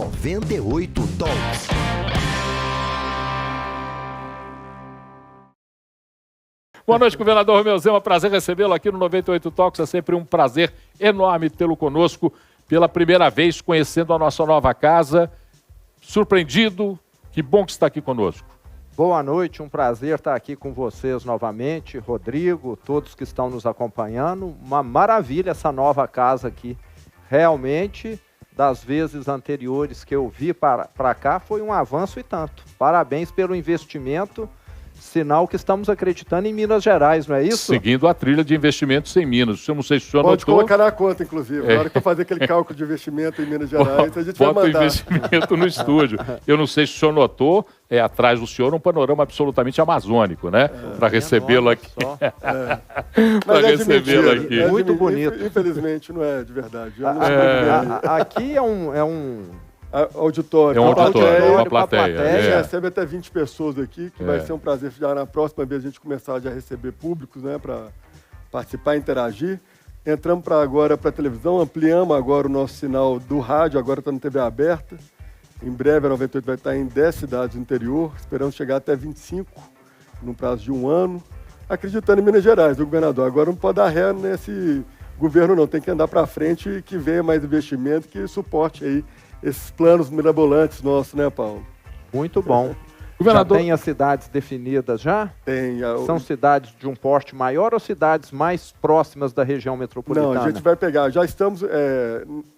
98 Talks. Boa noite, governador Romeu Zema. Prazer recebê-lo aqui no 98 Talks. É sempre um prazer enorme tê-lo conosco pela primeira vez, conhecendo a nossa nova casa. Surpreendido, que bom que está aqui conosco. Boa noite, um prazer estar aqui com vocês novamente, Rodrigo, todos que estão nos acompanhando. Uma maravilha essa nova casa aqui. Realmente, das vezes anteriores que eu vi para cá, foi um avanço e tanto. Parabéns pelo investimento. Sinal que estamos acreditando em Minas Gerais, não é isso? Seguindo a trilha de investimentos em Minas. Eu não sei se o senhor Pode notou. colocar na conta, inclusive. Na hora que eu fazer aquele cálculo de investimento em Minas Gerais, a gente vai Bota o mandar. investimento no estúdio. Eu não sei se o senhor notou, atrás do senhor um panorama absolutamente amazônico, né? Para recebê-lo aqui. Para recebê-lo aqui. Muito bonito. Infelizmente, não é de verdade. Eu não Aqui é um auditório. É um auditório, uma plateia. A plateia. gente recebe até 20 pessoas aqui, que vai ser um prazer já na próxima vez a gente começar já a receber públicos, né, para participar, interagir. Entramos agora para a televisão, ampliamos agora o nosso sinal do rádio, agora está na TV aberta. Em breve a 98 vai estar em 10 cidades do interior, esperamos chegar até 25 no prazo de um ano. Acreditando em Minas Gerais, do governador. Agora não pode dar ré nesse governo não, tem que andar para frente e que venha mais investimento, que suporte aí esses planos mirabolantes nossos, né, Paulo? Muito bom. Governador... Já tem as cidades definidas já? Tem. São cidades de um porte maior ou cidades mais próximas da região metropolitana? Não, a gente vai pegar. Já estamos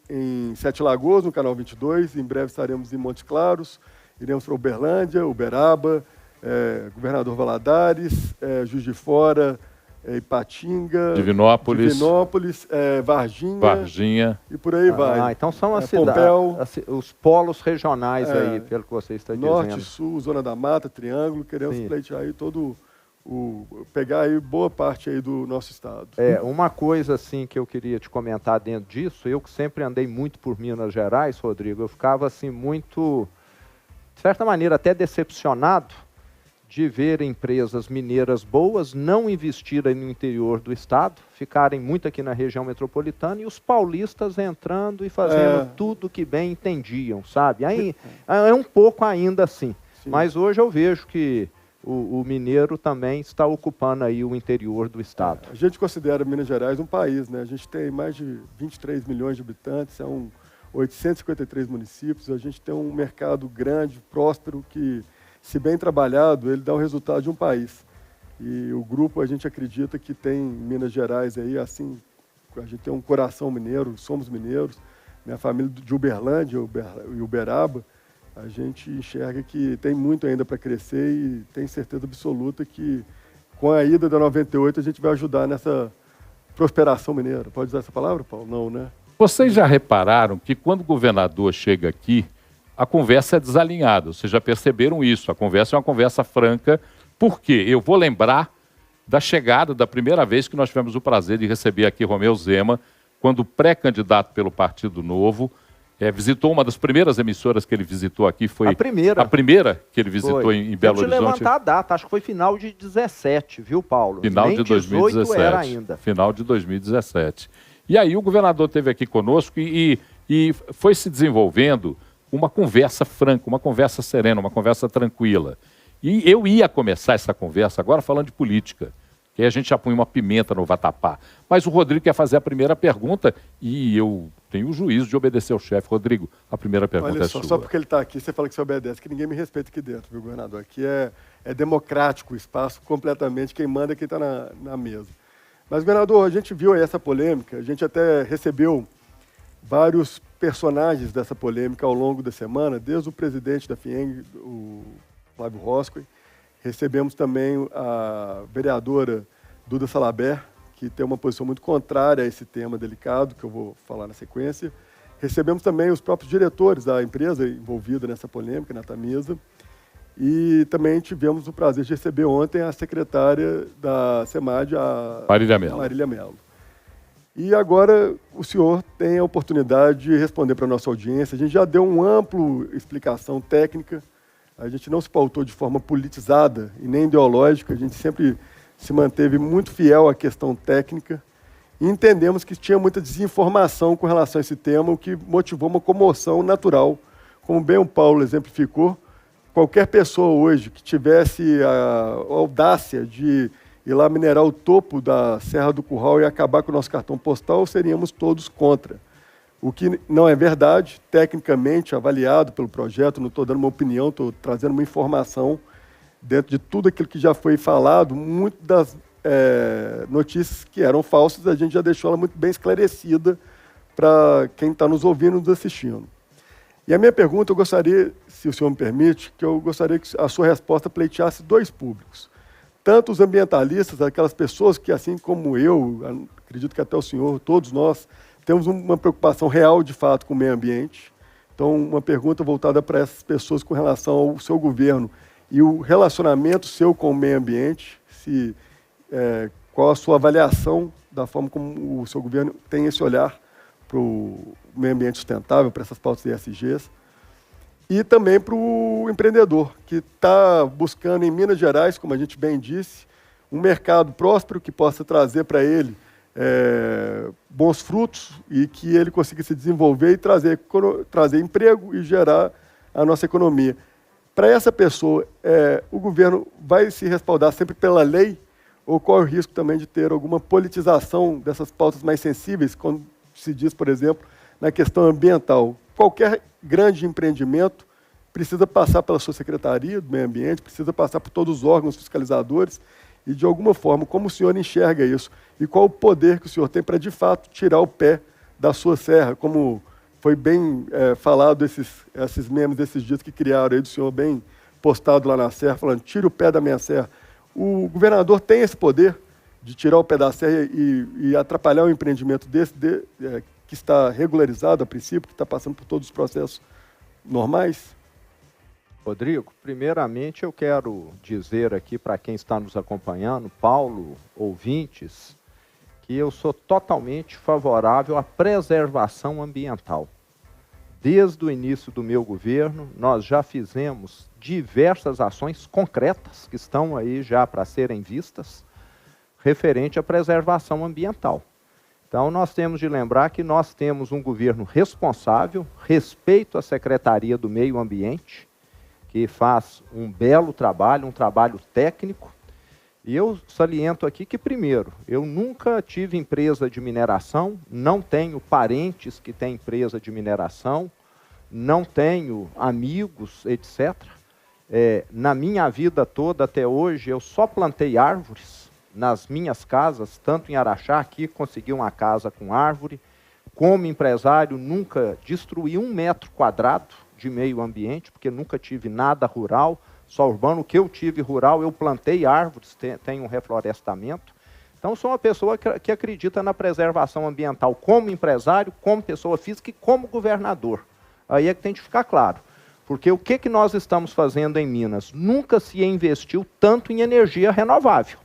em Sete Lagoas, no Canal 22. Em breve estaremos em Montes Claros. Iremos para Uberlândia, Uberaba, Governador Valadares, Juiz de Fora, Ipatinga, Divinópolis, Varginha e por aí vai. Então são as cidades, os polos regionais aí, pelo que você está dizendo. Norte, Sul, Zona da Mata, Triângulo, queremos pleitear aí pegar aí boa parte aí do nosso estado. Uma coisa assim que eu queria te comentar dentro disso, eu que sempre andei muito por Minas Gerais, Rodrigo, eu ficava assim muito, de certa maneira até decepcionado de ver empresas mineiras boas não investirem no interior do estado, ficarem muito aqui na região metropolitana e os paulistas entrando e fazendo tudo que bem entendiam, sabe? Aí, é um pouco ainda assim. Sim. Mas hoje eu vejo que o mineiro também está ocupando aí o interior do estado. A gente considera Minas Gerais um país, né? A gente tem mais de 23 milhões de habitantes, são 853 municípios, a gente tem um mercado grande, próspero, que se bem trabalhado, ele dá o resultado de um país. E o grupo, a gente acredita que tem Minas Gerais aí, assim, a gente tem um coração mineiro, somos mineiros. Minha família de Uberlândia e Uberaba, a gente enxerga que tem muito ainda para crescer e tem certeza absoluta que com a ida da 98 a gente vai ajudar nessa prosperação mineira. Pode usar essa palavra, Paulo? Não, né? Vocês já repararam que quando o governador chega aqui, a conversa é desalinhada, vocês já perceberam isso, a conversa é uma conversa franca, porque eu vou lembrar da chegada, da primeira vez que nós tivemos o prazer de receber aqui Romeu Zema, quando pré-candidato pelo Partido Novo, visitou uma das primeiras emissoras que ele visitou aqui, foi a primeira que ele visitou em Belo Horizonte. Deixa eu levantar a data, acho que foi final de 17, viu, Paulo? Final de 2017. Era ainda. Final de 2017. E aí o governador esteve aqui conosco e foi se desenvolvendo uma conversa franca, uma conversa serena, uma conversa tranquila. E eu ia começar essa conversa agora falando de política, que aí a gente já põe uma pimenta no vatapá. Mas o Rodrigo quer fazer a primeira pergunta e eu tenho o juízo de obedecer ao chefe. Rodrigo, a primeira pergunta é sua. Só porque ele está aqui, você fala que você obedece, que ninguém me respeita aqui dentro, viu, governador? Aqui é democrático o espaço, completamente, quem manda é quem está na mesa. Mas, governador, a gente viu aí essa polêmica, a gente até recebeu vários personagens dessa polêmica ao longo da semana, desde o presidente da FIENG, o Flávio Roscoe, recebemos também a vereadora Duda Salabert, que tem uma posição muito contrária a esse tema delicado, que eu vou falar na sequência. Recebemos também os próprios diretores da empresa envolvida nessa polêmica, na Tamisa, e também tivemos o prazer de receber ontem a secretária da SEMAD, a Marília Mello. E agora o senhor tem a oportunidade de responder para a nossa audiência. A gente já deu uma ampla explicação técnica, a gente não se pautou de forma politizada e nem ideológica, a gente sempre se manteve muito fiel à questão técnica e entendemos que tinha muita desinformação com relação a esse tema, o que motivou uma comoção natural como bem o Paulo exemplificou, qualquer pessoa hoje que tivesse a audácia de ir lá minerar o topo da Serra do Curral e acabar com o nosso cartão postal, seríamos todos contra. O que não é verdade, tecnicamente avaliado pelo projeto, não estou dando uma opinião, estou trazendo uma informação dentro de tudo aquilo que já foi falado, muito das notícias que eram falsas, a gente já deixou ela muito bem esclarecida para quem está nos ouvindo e nos assistindo. E a minha pergunta, eu gostaria, se o senhor me permite, que eu gostaria que a sua resposta pleiteasse dois públicos. Tanto os ambientalistas, aquelas pessoas que, assim como eu, acredito que até o senhor, todos nós, temos uma preocupação real, de fato, com o meio ambiente. Então, uma pergunta voltada para essas pessoas com relação ao seu governo e o relacionamento seu com o meio ambiente, qual a sua avaliação da forma como o seu governo tem esse olhar para o meio ambiente sustentável, para essas pautas ESGs, e também para o empreendedor, que está buscando em Minas Gerais, como a gente bem disse, um mercado próspero que possa trazer para ele bons frutos e que ele consiga se desenvolver e trazer emprego e gerar a nossa economia. Para essa pessoa, o governo vai se respaldar sempre pela lei ou corre o risco também de ter alguma politização dessas pautas mais sensíveis, quando se diz, por exemplo, na questão ambiental? Qualquer grande empreendimento precisa passar pela sua Secretaria do Meio Ambiente, precisa passar por todos os órgãos fiscalizadores e, de alguma forma, como o senhor enxerga isso? E qual o poder que o senhor tem para, de fato, tirar o pé da sua serra? Como foi bem falado esses memes desses dias que criaram aí do senhor, bem postado lá na serra, falando, tire o pé da minha serra. O governador tem esse poder de tirar o pé da serra e atrapalhar um empreendimento desse, que está regularizado a princípio, que está passando por todos os processos normais? Rodrigo, primeiramente eu quero dizer aqui para quem está nos acompanhando, Paulo, ouvintes, que eu sou totalmente favorável à preservação ambiental. Desde o início do meu governo, nós já fizemos diversas ações concretas que estão aí já para serem vistas, referente à preservação ambiental. Então, nós temos de lembrar que nós temos um governo responsável, respeito à Secretaria do Meio Ambiente, que faz um belo trabalho, um trabalho técnico. E eu saliento aqui que, primeiro, eu nunca tive empresa de mineração, não tenho parentes que têm empresa de mineração, não tenho amigos, etc. Na minha vida toda, até hoje, eu só plantei árvores nas minhas casas, tanto em Araxá, aqui consegui uma casa com árvore. Como empresário, nunca destruí 1 metro quadrado de meio ambiente, porque nunca tive nada rural, só urbano. O que eu tive rural, eu plantei árvores, tenho um reflorestamento. Então, sou uma pessoa que acredita na preservação ambiental como empresário, como pessoa física e como governador. Aí é que tem que ficar claro. Porque o que nós estamos fazendo em Minas? Nunca se investiu tanto em energia renovável.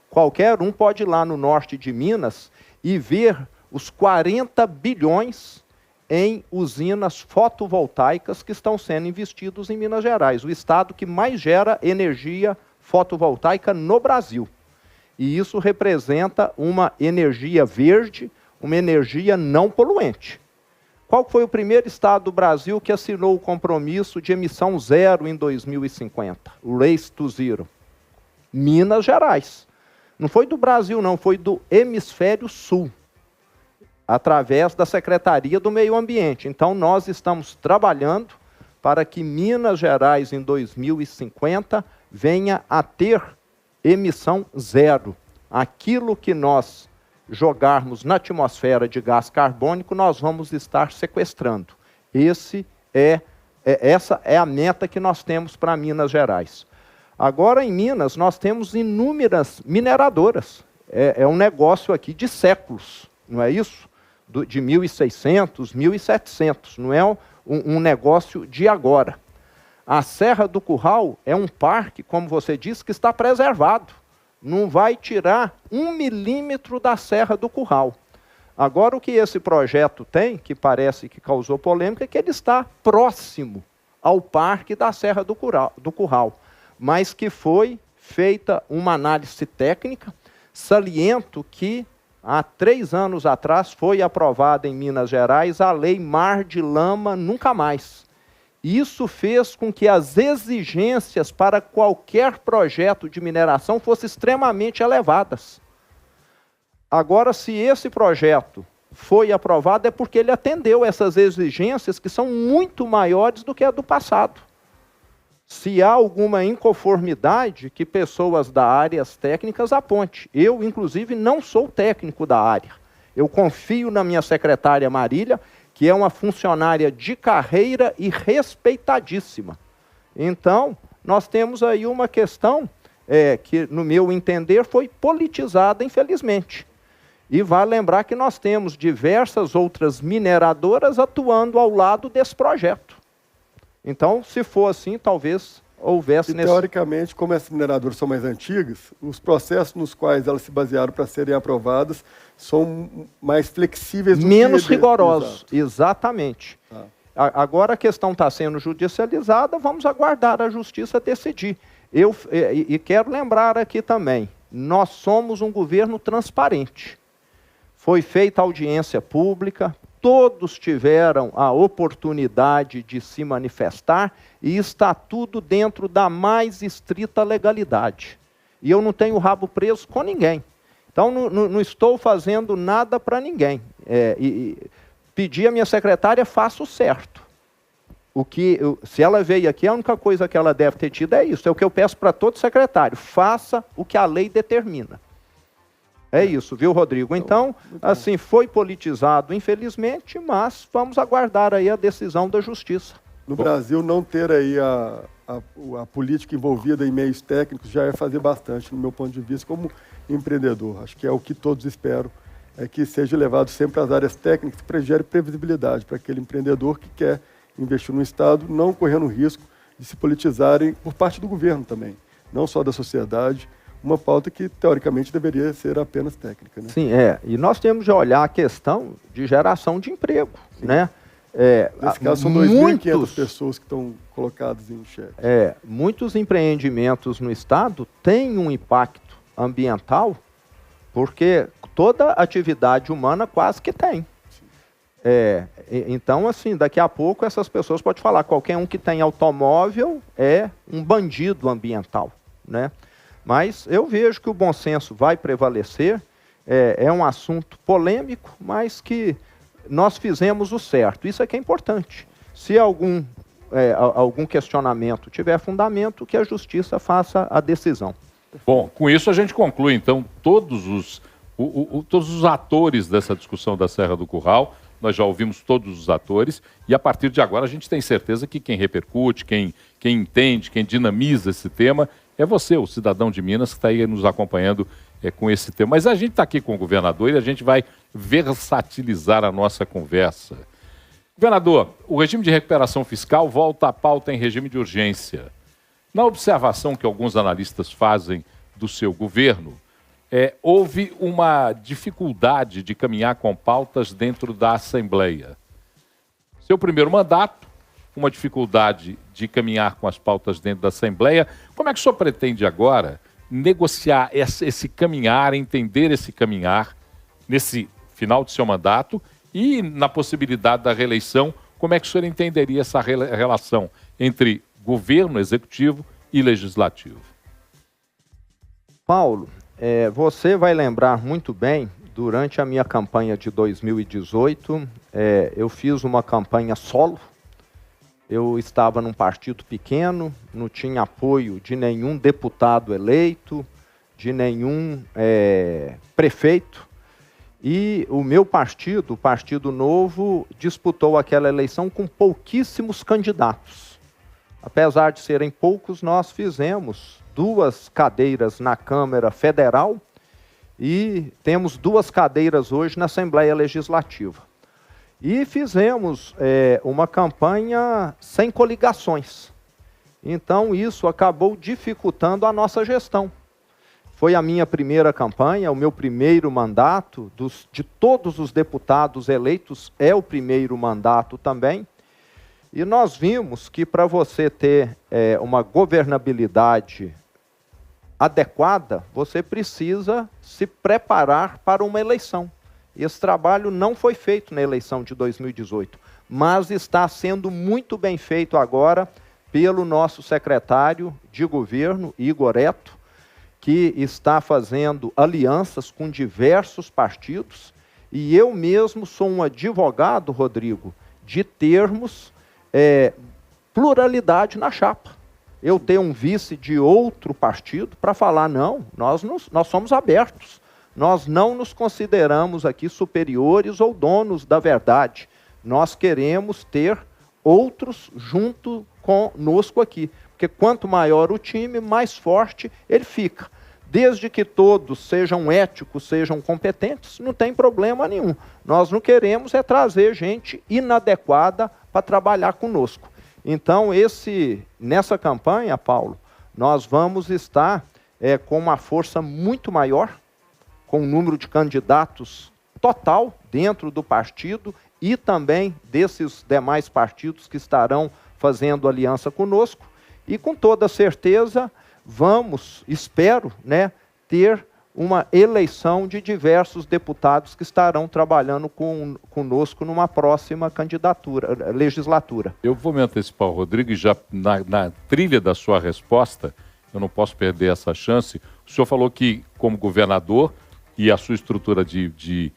Qualquer um pode ir lá no norte de Minas e ver os 40 bilhões em usinas fotovoltaicas que estão sendo investidos em Minas Gerais, o estado que mais gera energia fotovoltaica no Brasil. E isso representa uma energia verde, uma energia não poluente. Qual foi o primeiro estado do Brasil que assinou o compromisso de emissão zero em 2050? O Race to Zero. Minas Gerais. Não foi do Brasil, não, foi do Hemisfério Sul, através da Secretaria do Meio Ambiente. Então, nós estamos trabalhando para que Minas Gerais, em 2050, venha a ter emissão zero. Aquilo que nós jogarmos na atmosfera de gás carbônico, nós vamos estar sequestrando. Essa é a meta que nós temos para Minas Gerais. Agora, em Minas, nós temos inúmeras mineradoras. É um negócio aqui de séculos, não é isso? De 1600, 1700, não é um negócio de agora. A Serra do Curral é um parque, como você disse, que está preservado. Não vai tirar 1 milímetro da Serra do Curral. Agora, o que esse projeto tem, que parece que causou polêmica, é que ele está próximo ao parque da Serra do Curral, mas que foi feita uma análise técnica. Saliento que, há 3 anos atrás, foi aprovada em Minas Gerais a Lei Mar de Lama Nunca Mais. Isso fez com que as exigências para qualquer projeto de mineração fossem extremamente elevadas. Agora, se esse projeto foi aprovado, é porque ele atendeu essas exigências que são muito maiores do que a do passado. Se há alguma inconformidade, que pessoas da áreas técnicas aponte. Eu, inclusive, não sou técnico da área. Eu confio na minha secretária Marília, que é uma funcionária de carreira e respeitadíssima. Então, nós temos aí uma questão que, no meu entender, foi politizada, infelizmente. E vale lembrar que nós temos diversas outras mineradoras atuando ao lado desse projeto. Então, se for assim, talvez houvesse... Teoricamente, como essas mineradoras são mais antigas, os processos nos quais elas se basearam para serem aprovadas são mais flexíveis do que... Menos rigorosos, exatamente. Ah. Agora a questão está sendo judicializada, vamos aguardar a justiça decidir. E quero lembrar aqui também, nós somos um governo transparente. Foi feita audiência pública, todos tiveram a oportunidade de se manifestar e está tudo dentro da mais estrita legalidade. E eu não tenho rabo preso com ninguém. Então, não estou fazendo nada para ninguém. Pedi à minha secretária, faça o certo. Se ela veio aqui, a única coisa que ela deve ter tido é isso. É o que eu peço para todo secretário. Faça o que a lei determina. É isso, viu, Rodrigo? Então, assim, foi politizado, infelizmente, mas vamos aguardar aí a decisão da justiça. No Brasil, não ter aí a política envolvida em meios técnicos já é fazer bastante, no meu ponto de vista, como empreendedor. Acho que é o que todos esperam, é que seja levado sempre às áreas técnicas que gere previsibilidade para aquele empreendedor que quer investir no Estado, não correndo o risco de se politizarem por parte do governo também, não só da sociedade, uma pauta que, teoricamente, deveria ser apenas técnica. Né? Sim, e nós temos de olhar a questão de geração de emprego. Né? Nesse caso, são 2.500 pessoas que estão colocadas em xeque. Muitos empreendimentos no Estado têm um impacto ambiental, porque toda atividade humana quase que tem. Então, assim, daqui a pouco essas pessoas podem falar, qualquer um que tem automóvel é um bandido ambiental, né? Mas eu vejo que o bom senso vai prevalecer, é um assunto polêmico, mas que nós fizemos o certo. Isso é que é importante. Se algum questionamento tiver fundamento, que a justiça faça a decisão. Bom, com isso a gente conclui, então, todos os atores dessa discussão da Serra do Curral. Nós já ouvimos todos os atores e, a partir de agora, a gente tem certeza que quem repercute, quem entende, quem dinamiza esse tema é você, o cidadão de Minas, que está aí nos acompanhando com esse tema. Mas a gente está aqui com o governador e a gente vai versatilizar a nossa conversa. Governador, o regime de recuperação fiscal volta à pauta em regime de urgência. Na observação que alguns analistas fazem do seu governo, houve uma dificuldade de caminhar com pautas dentro da Assembleia. Seu primeiro mandato, uma dificuldade de caminhar com as pautas dentro da Assembleia. Como é que o senhor pretende agora negociar esse caminhar, entender esse caminhar nesse final de seu mandato e na possibilidade da reeleição? Como é que o senhor entenderia essa relação entre governo, executivo e legislativo? Paulo, você vai lembrar muito bem, durante a minha campanha de 2018, eu fiz uma campanha solo. Eu estava num partido pequeno, não tinha apoio de nenhum deputado eleito, de nenhum prefeito. E o meu partido, o Partido Novo, disputou aquela eleição com pouquíssimos candidatos. Apesar de serem poucos, nós fizemos 2 cadeiras na Câmara Federal e temos 2 cadeiras hoje na Assembleia Legislativa. E fizemos uma campanha sem coligações. Então, isso acabou dificultando a nossa gestão. Foi a minha primeira campanha, o meu primeiro mandato, de todos os deputados eleitos, é o primeiro mandato também. E nós vimos que para você ter uma governabilidade adequada, você precisa se preparar para uma eleição. Esse trabalho não foi feito na eleição de 2018. mas está sendo muito bem feito agora pelo nosso secretário de governo, Igor Eto, que está fazendo alianças com diversos partidos, e eu mesmo sou um advogado, Rodrigo, de termos pluralidade na chapa. Eu tenho um vice de outro partido para falar, não, nós somos abertos, nós não nos consideramos aqui superiores ou donos da verdade, nós queremos ter outros junto conosco aqui, porque quanto maior o time, mais forte ele fica. Desde que todos sejam éticos, sejam competentes, não tem problema nenhum. Nós não queremos é trazer gente inadequada para trabalhar conosco. Então, nessa campanha, Paulo, nós vamos estar com uma força muito maior, com um número de candidatos total dentro do partido e também desses demais partidos que estarão fazendo aliança conosco. E com toda certeza vamos, espero, ter uma eleição de diversos deputados que estarão trabalhando conosco numa próxima legislatura. Eu vou me antecipar, Rodrigo, e já na trilha da sua resposta, eu não posso perder essa chance. O senhor falou que, como governador, e a sua estrutura de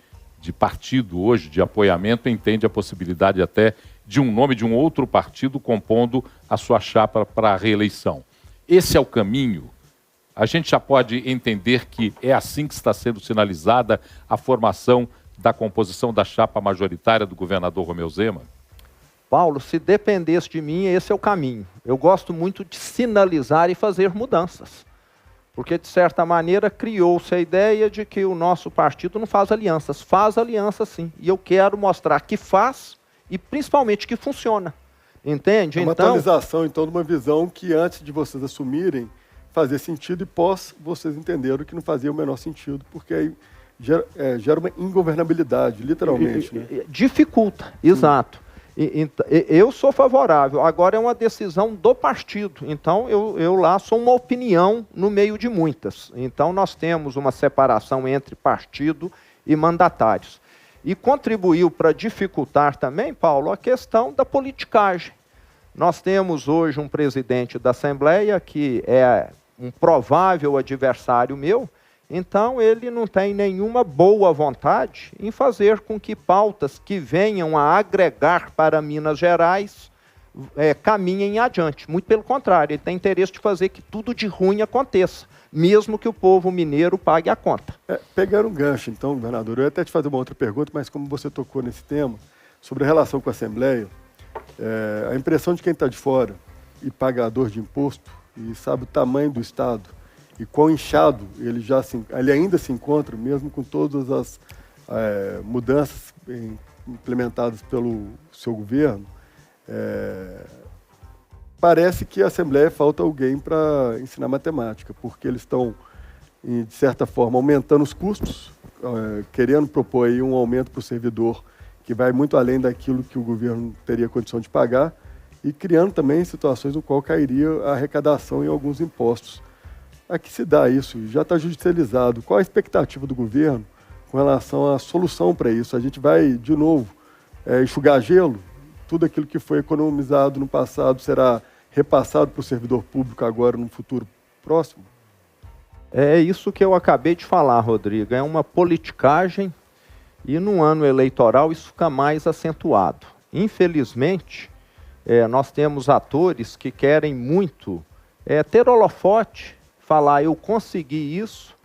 partido hoje, de apoiamento, entende a possibilidade até de um nome de um outro partido compondo a sua chapa para a reeleição. Esse é o caminho? A gente já pode entender que é assim que está sendo sinalizada a formação da composição da chapa majoritária do governador Romeu Zema? Paulo, se dependesse de mim, esse é o caminho. Eu gosto muito de sinalizar e fazer mudanças. Porque, de certa maneira, criou-se a ideia de que o nosso partido não faz alianças. Faz aliança, sim. E eu quero mostrar que faz e, principalmente, que funciona. Entende? É uma atualização, então, de uma visão que, antes de vocês assumirem, fazia sentido, e pós vocês entenderam que não fazia o menor sentido, porque aí gera uma ingovernabilidade, literalmente. Dificulta, exato. Eu sou favorável, agora é uma decisão do partido, então eu lá sou uma opinião no meio de muitas. Então nós temos uma separação entre partido e mandatários. E contribuiu para dificultar também, Paulo, a questão da politicagem. Nós temos hoje um presidente da Assembleia que é um provável adversário meu, então ele não tem nenhuma boa vontade em fazer com que pautas que venham a agregar para Minas Gerais caminhem adiante. Muito pelo contrário, ele tem interesse de fazer que tudo de ruim aconteça, mesmo que o povo mineiro pague a conta. Pegando um gancho, então, governador, eu ia até te fazer uma outra pergunta, mas como você tocou nesse tema, sobre a relação com a Assembleia, a impressão de quem está de fora e pagador de imposto e sabe o tamanho do Estado e quão inchado ele ainda se encontra, mesmo com todas as mudanças implementadas pelo seu governo, parece que a Assembleia falta alguém para ensinar matemática, porque eles estão, de certa forma, aumentando os custos, querendo propor aí um aumento para o servidor que vai muito além daquilo que o governo teria condição de pagar, e criando também situações no qual cairia a arrecadação em alguns impostos. A que se dá isso? Já está judicializado. Qual a expectativa do governo com relação à solução para isso? A gente vai, de novo, enxugar gelo? Tudo aquilo que foi economizado no passado será repassado para o servidor público agora, no futuro próximo? É isso que eu acabei de falar, Rodrigo. É uma politicagem e, no ano eleitoral, isso fica mais acentuado. Infelizmente, nós temos atores que querem muito ter holofote, falar, eu consegui isso,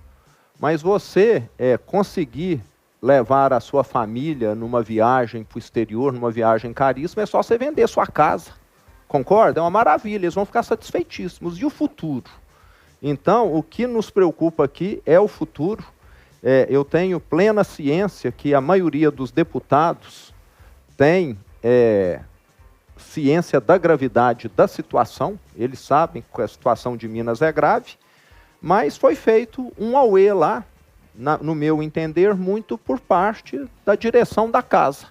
mas você conseguir levar a sua família numa viagem para o exterior, numa viagem caríssima, é só você vender sua casa. Concorda? É uma maravilha, eles vão ficar satisfeitíssimos. E o futuro? Então, o que nos preocupa aqui é o futuro. Eu tenho plena ciência que a maioria dos deputados tem ciência da gravidade da situação, eles sabem que a situação de Minas é grave, mas foi feito um auê lá, no meu entender, muito por parte da direção da casa,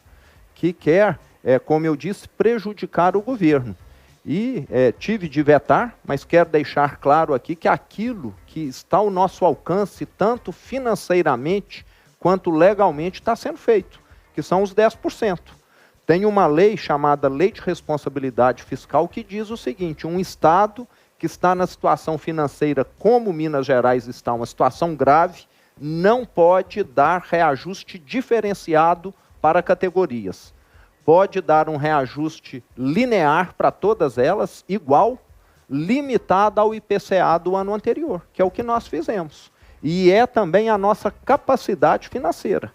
que quer, como eu disse, prejudicar o governo. E tive de vetar, mas quero deixar claro aqui que aquilo que está ao nosso alcance, tanto financeiramente quanto legalmente, está sendo feito, que são os 10%. tem uma lei chamada Lei de Responsabilidade Fiscal que diz o seguinte: um Estado que está na situação financeira como Minas Gerais está, uma situação grave, não pode dar reajuste diferenciado para categorias. Pode dar um reajuste linear para todas elas, igual, limitado ao IPCA do ano anterior, que é o que nós fizemos. E é também a nossa capacidade financeira.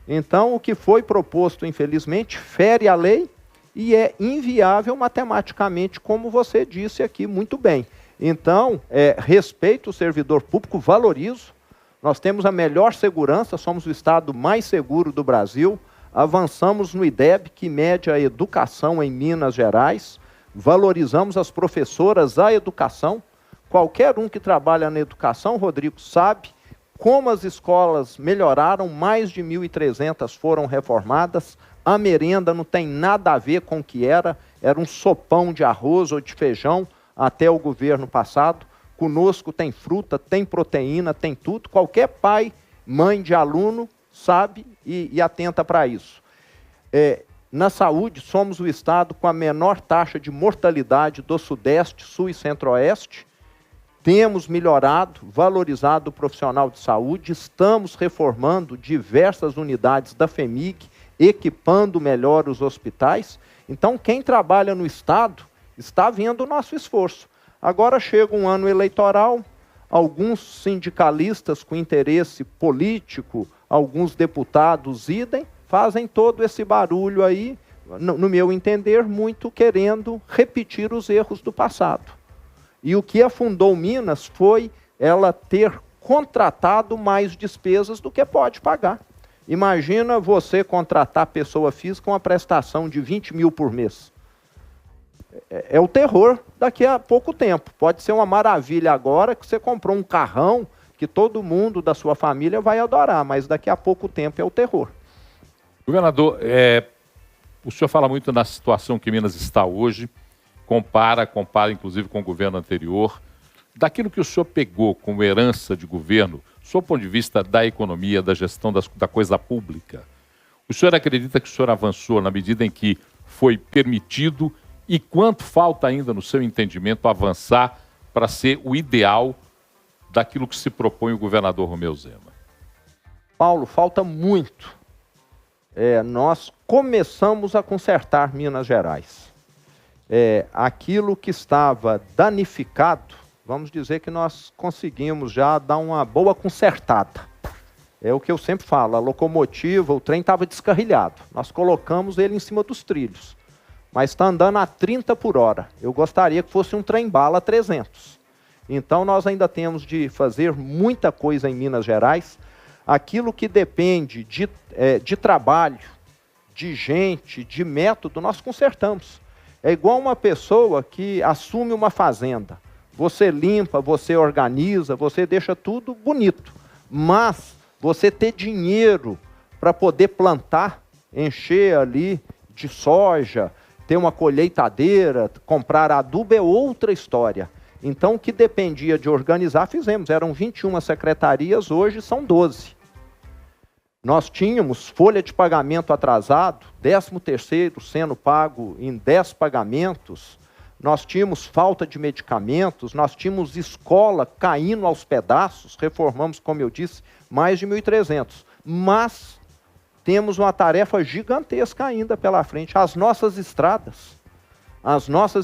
Então, o que foi proposto, infelizmente, fere a lei e é inviável matematicamente, como você disse aqui muito bem. Então, respeito o servidor público, valorizo. Nós temos a melhor segurança, somos o estado mais seguro do Brasil. Avançamos no IDEB, que mede a educação em Minas Gerais. Valorizamos as professoras, a educação. Qualquer um que trabalha na educação, Rodrigo, sabe como as escolas melhoraram, mais de 1.300 foram reformadas. A merenda não tem nada a ver com o que era um sopão de arroz ou de feijão até o governo passado. Conosco tem fruta, tem proteína, tem tudo. Qualquer pai, mãe de aluno sabe e atenta para isso. Na saúde, somos o estado com a menor taxa de mortalidade do Sudeste, Sul e Centro-Oeste. Temos melhorado, valorizado o profissional de saúde, estamos reformando diversas unidades da FEMIG, equipando melhor os hospitais. Então, quem trabalha no estado está vendo o nosso esforço. Agora chega um ano eleitoral, alguns sindicalistas com interesse político, alguns deputados idem, fazem todo esse barulho aí, no meu entender, muito querendo repetir os erros do passado. E o que afundou Minas foi ela ter contratado mais despesas do que pode pagar. Imagina você contratar pessoa física com uma prestação de 20 mil por mês. É o terror daqui a pouco tempo. Pode ser uma maravilha agora que você comprou um carrão que todo mundo da sua família vai adorar, mas daqui a pouco tempo é o terror. Governador, o senhor fala muito na situação que Minas está hoje, compara inclusive com o governo anterior. Daquilo que o senhor pegou como herança de governo, do seu ponto de vista da economia, da gestão da coisa pública, o senhor acredita que o senhor avançou na medida em que foi permitido e quanto falta ainda, no seu entendimento, avançar para ser o ideal daquilo que se propõe o governador Romeu Zema? Paulo, falta muito. Nós começamos a consertar Minas Gerais. Aquilo que estava danificado, vamos dizer que nós conseguimos já dar uma boa consertada. É o que eu sempre falo, a locomotiva, o trem estava descarrilhado. Nós colocamos ele em cima dos trilhos, mas está andando a 30 por hora. Eu gostaria que fosse um trem-bala a 300. Então nós ainda temos de fazer muita coisa em Minas Gerais. Aquilo que depende de trabalho, de gente, de método, nós consertamos. É igual uma pessoa que assume uma fazenda. Você limpa, você organiza, você deixa tudo bonito. Mas você ter dinheiro para poder plantar, encher ali de soja, ter uma colheitadeira, comprar adubo é outra história. Então, o que dependia de organizar, fizemos. Eram 21 secretarias, hoje são 12. Nós tínhamos folha de pagamento atrasado, 13º sendo pago em 10 pagamentos, nós tínhamos falta de medicamentos, nós tínhamos escola caindo aos pedaços, reformamos, como eu disse, mais de 1.300. Mas temos uma tarefa gigantesca ainda pela frente, as nossas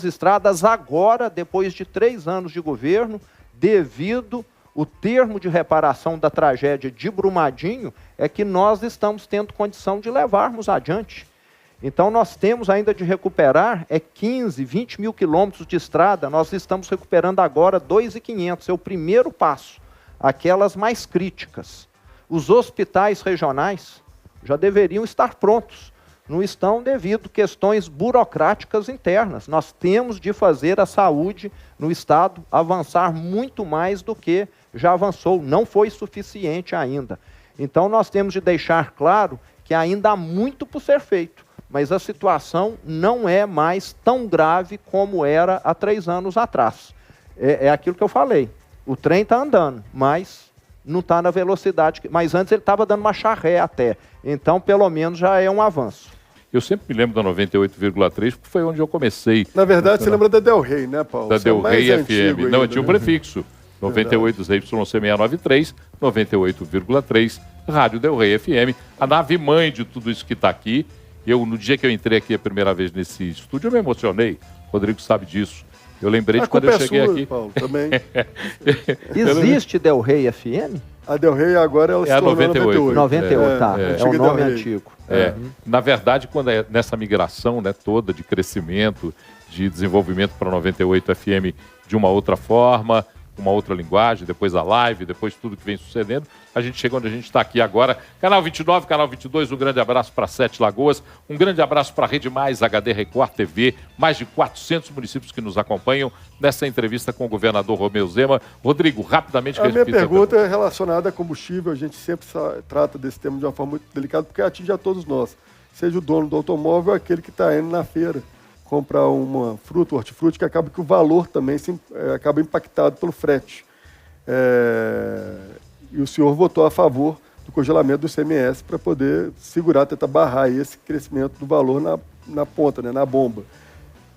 estradas agora, depois de 3 anos de governo, devido o termo de reparação da tragédia de Brumadinho, é que nós estamos tendo condição de levarmos adiante. Então nós temos ainda de recuperar 15, 20 mil quilômetros de estrada, nós estamos recuperando agora 2.500, é o primeiro passo, aquelas mais críticas. Os hospitais regionais já deveriam estar prontos, não estão devido a questões burocráticas internas. Nós temos de fazer a saúde no estado avançar muito mais do que já avançou, não foi suficiente ainda. Então nós temos de deixar claro que ainda há muito por ser feito, mas a situação não é mais tão grave como era há 3 anos atrás. É aquilo que eu falei, o trem está andando, mas não está na velocidade, mas antes ele estava dando uma charré até, então pelo menos já é um avanço. Eu sempre me lembro da 98,3, porque foi onde eu comecei. Na verdade, você lembra da Del Rey, né, Paulo? Da Você é Del mais Rey antigo FM. Não, ainda, eu tinha o né? prefixo. 98 ZYC693, 98,3, Rádio Del Rey FM. A nave mãe de tudo isso que está aqui. No dia que eu entrei aqui a primeira vez nesse estúdio, eu me emocionei. O Rodrigo sabe disso. Eu lembrei de quando eu cheguei aqui. Paulo, também. Existe Del Rey FM? A Del Rey agora ela É se a tornou 98, 98. tá. É o Antiga nome Del Rey. antigo. Na verdade, quando é nessa migração, né, toda de crescimento, de desenvolvimento para 98 FM de uma outra forma, uma outra linguagem, depois a live, depois tudo que vem sucedendo, a gente chega onde a gente está aqui agora. Canal 29, Canal 22, um grande abraço para Sete Lagoas, um grande abraço para a Rede Mais, HD Record TV, mais de 400 municípios que nos acompanham nessa entrevista com o governador Romeu Zema. Rodrigo, rapidamente... A minha pergunta é relacionada a combustível. A gente sempre trata desse tema de uma forma muito delicada, porque atinge a todos nós. Seja o dono do automóvel, aquele que está indo na feira comprar uma fruta, hortifruti, que acaba que o valor também acaba impactado pelo frete. E o senhor votou a favor do congelamento do ICMS para poder segurar, tentar barrar esse crescimento do valor na ponta, né, na bomba.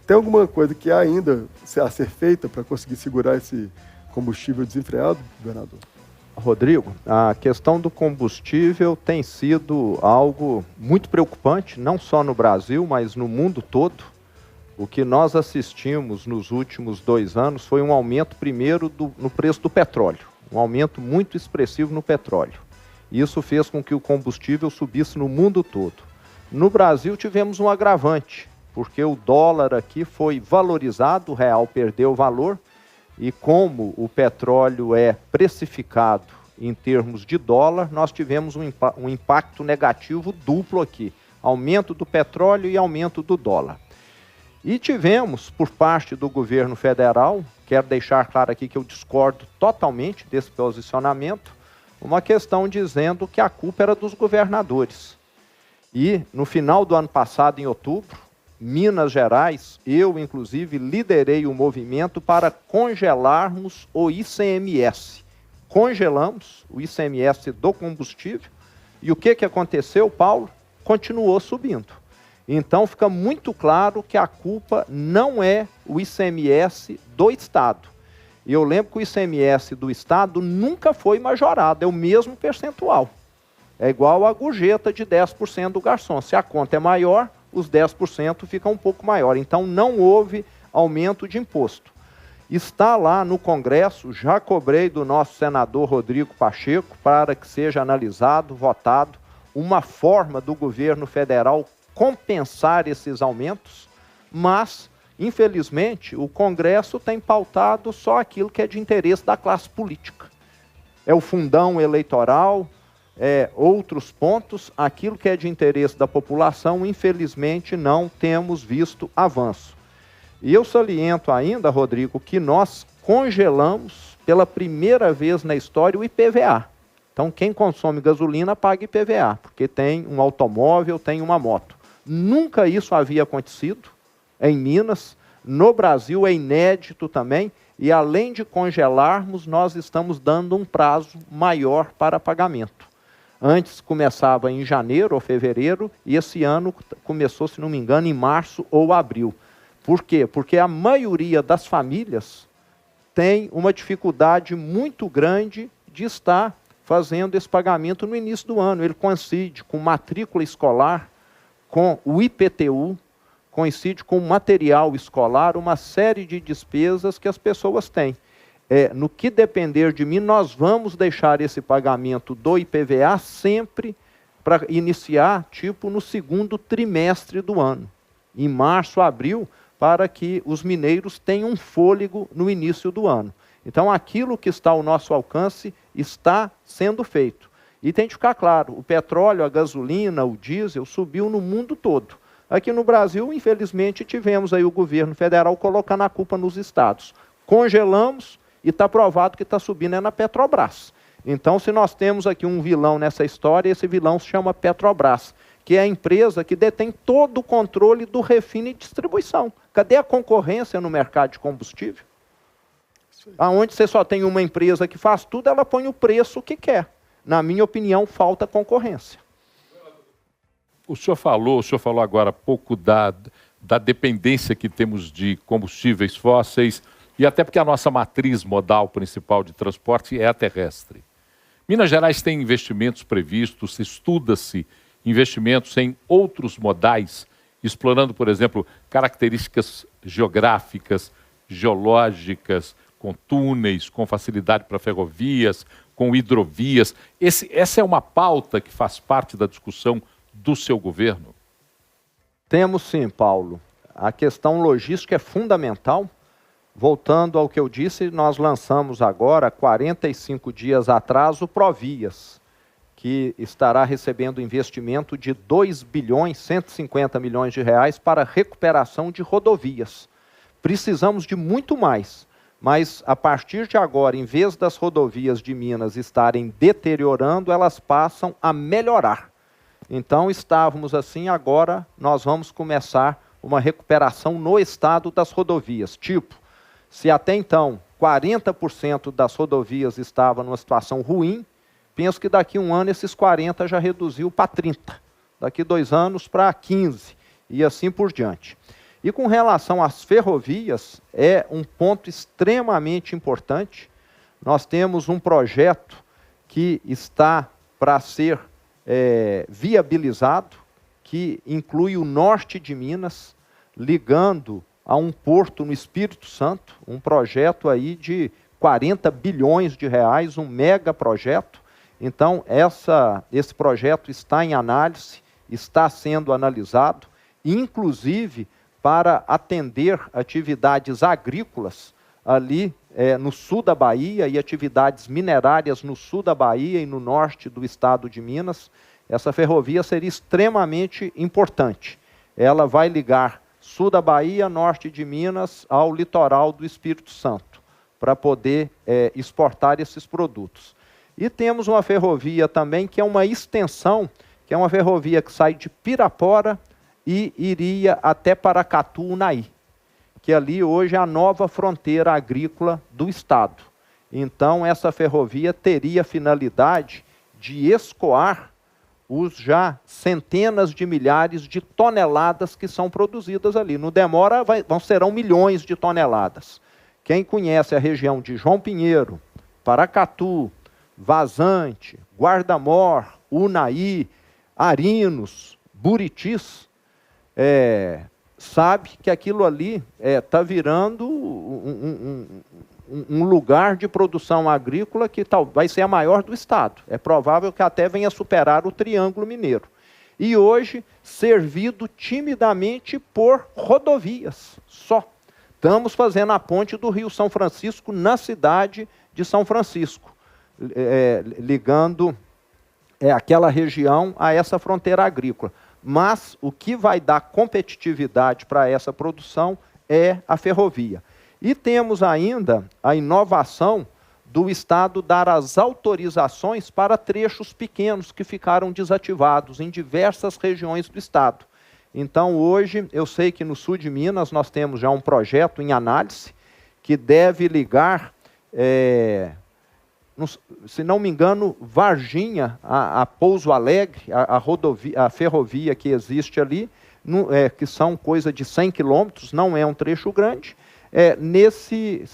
Tem alguma coisa que há ainda a ser feita para conseguir segurar esse combustível desenfreado, governador? Rodrigo, a questão do combustível tem sido algo muito preocupante, não só no Brasil, mas no mundo todo. O que nós assistimos nos últimos 2 anos foi um aumento, primeiro, no preço do petróleo. Um aumento muito expressivo no petróleo. Isso fez com que o combustível subisse no mundo todo. No Brasil tivemos um agravante, porque o dólar aqui foi valorizado, o real perdeu valor, e como o petróleo é precificado em termos de dólar, nós tivemos um impacto negativo duplo aqui. Aumento do petróleo e aumento do dólar. E tivemos, por parte do governo federal, quero deixar claro aqui que eu discordo totalmente desse posicionamento, uma questão dizendo que a culpa era dos governadores. E no final do ano passado, em outubro, Minas Gerais, eu inclusive liderei o movimento para congelarmos o ICMS. Congelamos o ICMS do combustível e o que aconteceu, Paulo? Continuou subindo. Então fica muito claro que a culpa não é o ICMS do Estado. E eu lembro que o ICMS do Estado nunca foi majorado, é o mesmo percentual. É igual a gorjeta de 10% do garçom. Se a conta é maior, os 10% ficam um pouco maior. Então não houve aumento de imposto. Está lá no Congresso, já cobrei do nosso senador Rodrigo Pacheco para que seja analisado, votado, uma forma do governo federal compensar esses aumentos, mas, infelizmente, o Congresso tem pautado só aquilo que é de interesse da classe política. É o fundão eleitoral, outros pontos, aquilo que é de interesse da população, infelizmente, não temos visto avanço. E eu saliento ainda, Rodrigo, que nós congelamos pela primeira vez na história o IPVA. Então, quem consome gasolina paga IPVA, porque tem um automóvel, tem uma moto. Nunca isso havia acontecido em Minas, no Brasil é inédito também, e além de congelarmos, nós estamos dando um prazo maior para pagamento. Antes começava em janeiro ou fevereiro, e esse ano começou, se não me engano, em março ou abril. Por quê? Porque a maioria das famílias tem uma dificuldade muito grande de estar fazendo esse pagamento no início do ano. Ele coincide com matrícula escolar, com o IPTU, coincide com material escolar, uma série de despesas que as pessoas têm. No que depender de mim, nós vamos deixar esse pagamento do IPVA sempre para iniciar, tipo, no segundo trimestre do ano, em março, abril, para que os mineiros tenham um fôlego no início do ano. Então, aquilo que está ao nosso alcance está sendo feito. E tem de ficar claro, o petróleo, a gasolina, o diesel subiu no mundo todo. Aqui no Brasil, infelizmente, tivemos aí o governo federal colocando a culpa nos estados. Congelamos e está provado que está subindo na Petrobras. Então, se nós temos aqui um vilão nessa história, esse vilão se chama Petrobras, que é a empresa que detém todo o controle do refino e distribuição. Cadê a concorrência no mercado de combustível? Aonde você só tem uma empresa que faz tudo, ela põe o preço que quer. Na minha opinião, falta concorrência. O senhor falou agora há pouco da dependência que temos de combustíveis fósseis e até porque a nossa matriz modal principal de transporte é a terrestre. Minas Gerais tem investimentos previstos, estuda-se investimentos em outros modais, explorando, por exemplo, características geográficas, geológicas, com túneis, com facilidade para ferrovias, com hidrovias. Essa é uma pauta que faz parte da discussão do seu governo? Temos sim, Paulo. A questão logística é fundamental. Voltando ao que eu disse, nós lançamos agora, 45 dias atrás, o Provias, que estará recebendo investimento de 2 bilhões, 150 milhões de reais para recuperação de rodovias. Precisamos de muito mais, mas a partir de agora, em vez das rodovias de Minas estarem deteriorando, elas passam a melhorar. Então estávamos assim, agora nós vamos começar uma recuperação no estado das rodovias, tipo, se até então 40% das rodovias estavam numa situação ruim, penso que daqui a um ano esses 40% já reduziu para 30%, daqui 2 anos para 15%, e assim por diante. E com relação às ferrovias, é um ponto extremamente importante. Nós temos um projeto que está para ser viabilizado, que inclui o norte de Minas, ligando a um porto no Espírito Santo, um projeto aí de 40 bilhões de reais, um mega projeto. Então, esse projeto está em análise, está sendo analisado, inclusive para atender atividades agrícolas ali no sul da Bahia e atividades minerárias no sul da Bahia e no norte do estado de Minas. Essa ferrovia seria extremamente importante. Ela vai ligar sul da Bahia, norte de Minas, ao litoral do Espírito Santo, para poder exportar esses produtos. E temos uma ferrovia também, que é uma extensão, que é uma ferrovia que sai de Pirapora e iria até Paracatu, Unai, que ali hoje é a nova fronteira agrícola do estado. Então, essa ferrovia teria a finalidade de escoar os já centenas de milhares de toneladas que são produzidas ali. Não demora, serão milhões de toneladas. Quem conhece a região de João Pinheiro, Paracatu, Vazante, Guarda-Mor, Unai, Arinos, Buritis, sabe que aquilo ali está virando um lugar de produção agrícola que vai ser a maior do estado. É provável que até venha superar o Triângulo Mineiro. E hoje, servido timidamente por rodovias, só. Estamos fazendo a ponte do Rio São Francisco na cidade de São Francisco, ligando aquela região a essa fronteira agrícola. Mas o que vai dar competitividade para essa produção é a ferrovia. E temos ainda a inovação do Estado dar as autorizações para trechos pequenos que ficaram desativados em diversas regiões do Estado. Então, hoje, eu sei que no sul de Minas nós temos já um projeto em análise que deve ligar, se não me engano, Varginha a Pouso Alegre, a ferrovia que existe ali, que são coisa de 100 quilômetros, não é um trecho grande, nesse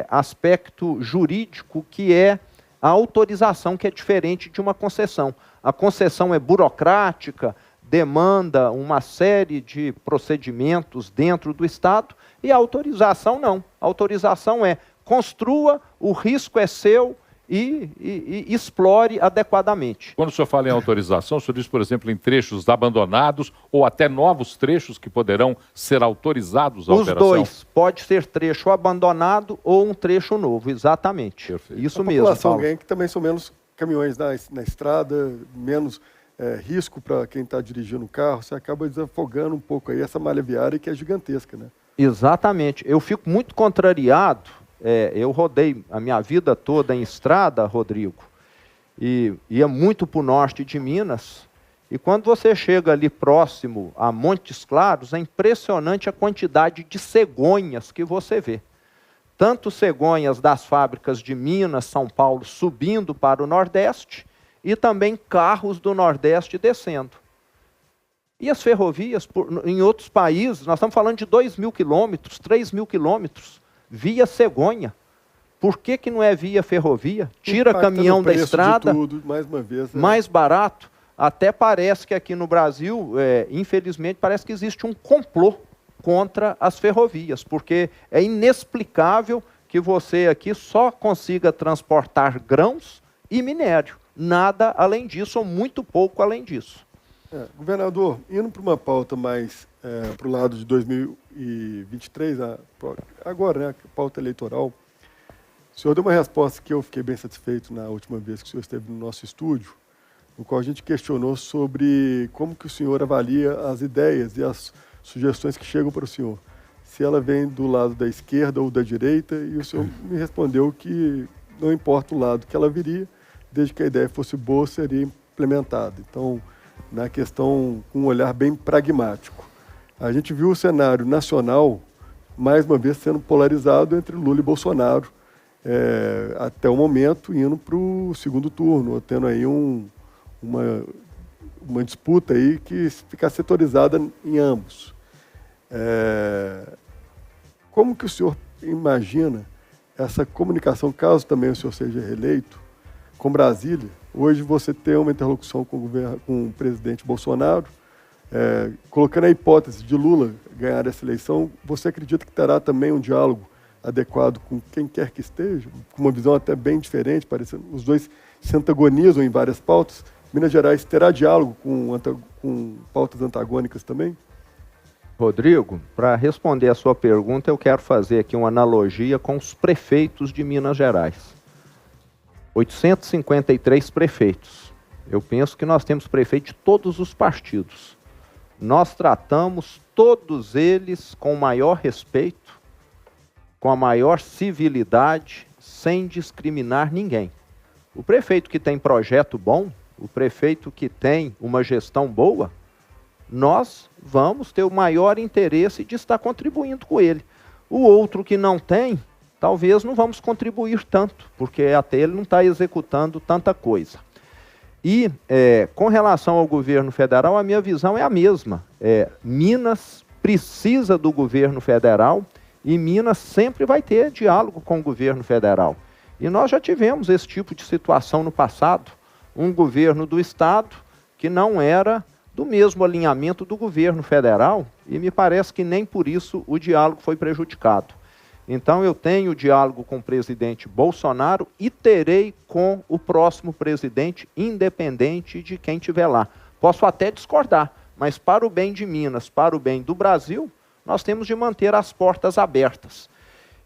aspecto jurídico que é a autorização, que é diferente de uma concessão. A concessão é burocrática, demanda uma série de procedimentos dentro do Estado, e a autorização não. A autorização é construa, o risco é seu e explore adequadamente. Quando o senhor fala em autorização, o senhor diz, por exemplo, em trechos abandonados ou até novos trechos que poderão ser autorizados à operação? Os dois. Pode ser trecho abandonado ou um trecho novo, exatamente. Perfeito. Isso a mesmo, população Paulo. ganha que também são menos caminhões na estrada, menos risco para quem está dirigindo o carro, você acaba desafogando um pouco aí essa malha viária que é gigantesca, né? Exatamente. Eu fico muito contrariado. Eu rodei a minha vida toda em estrada, Rodrigo, e ia muito para o norte de Minas, e quando você chega ali próximo a Montes Claros, é impressionante a quantidade de cegonhas que você vê. Tanto cegonhas das fábricas de Minas, São Paulo, subindo para o Nordeste, e também carros do Nordeste descendo. E as ferrovias, em outros países, nós estamos falando de 2.000 quilômetros, 3.000 quilômetros, via cegonha. Por que que não é via ferrovia? Tira caminhão da estrada, tudo, mais uma vez, mais barato. Até parece que aqui no Brasil, infelizmente, parece que existe um complô contra as ferrovias, porque é inexplicável que você aqui só consiga transportar grãos e minério. Nada além disso, ou muito pouco além disso. Governador, indo para uma pauta mais para o lado de 2023, agora, né, a pauta eleitoral, o senhor deu uma resposta que eu fiquei bem satisfeito na última vez que o senhor esteve no nosso estúdio, no qual a gente questionou sobre como que o senhor avalia as ideias e as sugestões que chegam para o senhor. Se ela vem do lado da esquerda ou da direita, e o senhor me respondeu que não importa o lado que ela viria, desde que a ideia fosse boa, seria implementada. Então, na questão, com um olhar bem pragmático. A gente viu o cenário nacional, mais uma vez, sendo polarizado entre Lula e Bolsonaro, até o momento, indo para o segundo turno, tendo aí uma disputa aí que fica setorizada em ambos. Como que o senhor imagina essa comunicação, caso também o senhor seja reeleito, com Brasília? Hoje você tem uma interlocução com o presidente Bolsonaro, colocando a hipótese de Lula ganhar essa eleição, você acredita que terá também um diálogo adequado com quem quer que esteja, com uma visão até bem diferente, parecendo os dois se antagonizam em várias pautas? Minas Gerais terá diálogo com pautas antagônicas também? Rodrigo, para responder a sua pergunta, eu quero fazer aqui uma analogia com os prefeitos de Minas Gerais. 853 prefeitos. Eu penso que nós temos prefeitos de todos os partidos. Nós tratamos todos eles com o maior respeito, com a maior civilidade, sem discriminar ninguém. O prefeito que tem projeto bom, o prefeito que tem uma gestão boa, nós vamos ter o maior interesse de estar contribuindo com ele. O outro que não tem, talvez não vamos contribuir tanto, porque até ele não está executando tanta coisa. E com relação ao governo federal, a minha visão é a mesma. Minas precisa do governo federal e Minas sempre vai ter diálogo com o governo federal. E nós já tivemos esse tipo de situação no passado. Um governo do estado que não era do mesmo alinhamento do governo federal, e me parece que nem por isso o diálogo foi prejudicado. Então eu tenho diálogo com o presidente Bolsonaro e terei com o próximo presidente, independente de quem estiver lá. Posso até discordar, mas para o bem de Minas, para o bem do Brasil, nós temos de manter as portas abertas.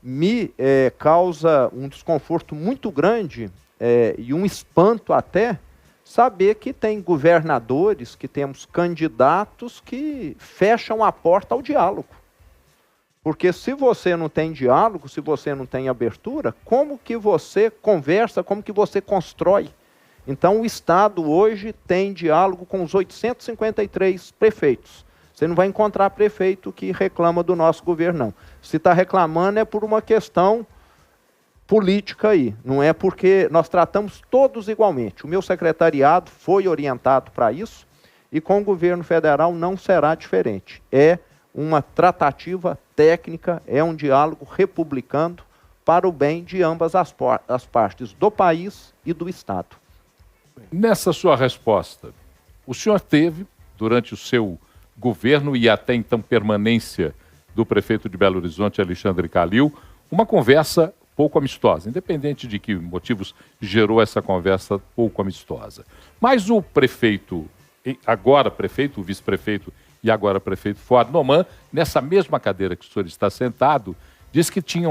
Me causa um desconforto muito grande e um espanto até saber que tem governadores, que temos candidatos que fecham a porta ao diálogo. Porque se você não tem diálogo, se você não tem abertura, como que você conversa, como que você constrói? Então o Estado hoje tem diálogo com os 853 prefeitos. Você não vai encontrar prefeito que reclama do nosso governo, não. Se está reclamando é por uma questão política aí, não é porque nós tratamos todos igualmente. O meu secretariado foi orientado para isso e com o governo federal não será diferente. É uma tratativa técnica, é um diálogo republicano para o bem de ambas as partes, do país e do Estado. Nessa sua resposta, o senhor teve, durante o seu governo e até então permanência do prefeito de Belo Horizonte, Alexandre Calil, uma conversa pouco amistosa, independente de que motivos gerou essa conversa pouco amistosa. Mas o prefeito, agora prefeito, o vice-prefeito e agora prefeito Fuad Noman, nessa mesma cadeira que o senhor está sentado, disse que tinha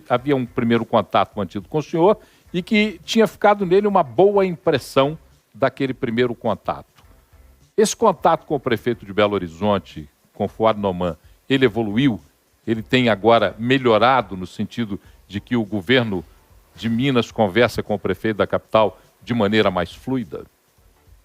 havia um primeiro contato mantido com o senhor e que tinha ficado nele uma boa impressão daquele primeiro contato. Esse contato com o prefeito de Belo Horizonte, com Fuad Noman, ele evoluiu? Ele tem agora melhorado no sentido de que o governo de Minas conversa com o prefeito da capital de maneira mais fluida?